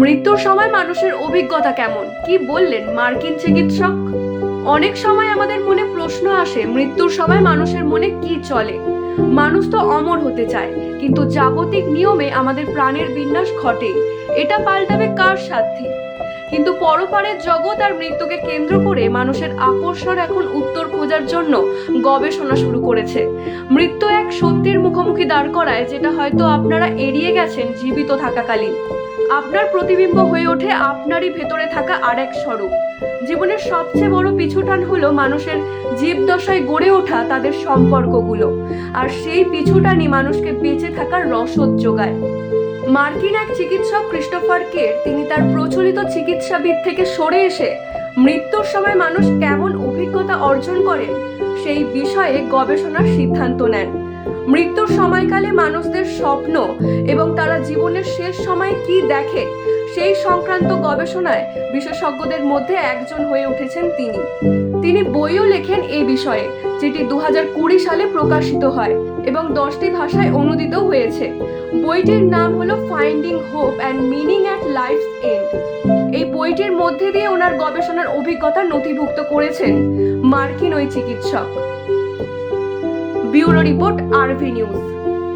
মৃত্যুর সময় মানুষের অভিজ্ঞতা কেমন, কি বললেন মার্কিন চিকিৎসক? অনেক সময় আমাদের মনে প্রশ্ন আসে, মৃত্যুর সময় মানুষের মনে কি চলে। মানুষ তো অমর হতে চায়, কিন্তু জাগতিক নিয়মে আমাদের প্রাণের বিন্যাস ঘটে। এটা পাল্টাবে কার সাধ্যে? কিন্তু পরপারের জগৎ আর মৃত্যুকে কেন্দ্র করে মানুষের আকর্ষণ এখন উত্তর খোঁজার জন্য গবেষণা শুরু করেছে। মৃত্যু এক সত্যের মুখোমুখি দাঁড় করায়, যেটা হয়তো আপনারা এড়িয়ে গেছেন জীবিত থাকাকালীন। আপনার প্রতিবিম্ব হয়ে ওঠে আপনারই ভেতরে থাকা আরেক স্বরূপ। জীবনের সবচেয়ে বড় পিছুটান হলো মানুষের জীবদশায় গড়ে ওঠা তাদের সম্পর্কগুলো, আর সেই পিছুটানই মানুষকে বেঁচে থাকার রসদ যোগায়। মার্কিন এক চিকিৎসক ক্রিস্টোফার কের, তিনি তার প্রচলিত চিকিৎসাবিদ থেকে সরে এসে মৃত্যুর সময় মানুষ কেমন অভিজ্ঞতা অর্জন করেন সেই বিষয়ে গবেষণার সিদ্ধান্ত নেন। মৃত্যুর সময়কালে মানুষদের স্বপ্ন এবং তারা জীবনের শেষ সময় কি দেখে সেই সংক্রান্ত গবেষণায় বিশেষজ্ঞদের মধ্যে একজন হয়ে উঠেছেন তিনি বইও লেখেন এই বিষয়ে, যেটি 2020 সালে প্রকাশিত হয় এবং 10টি ভাষায় অনুদিত হয়েছে। বইটির নাম হলো finding hope and meaning at life's end. এই বইটির মধ্যে দিয়ে ওনার গবেষণার অভিজ্ঞতা নথিভুক্ত করেছেন মার্কিন ওই চিকিৎসক। Bureau report, RV news.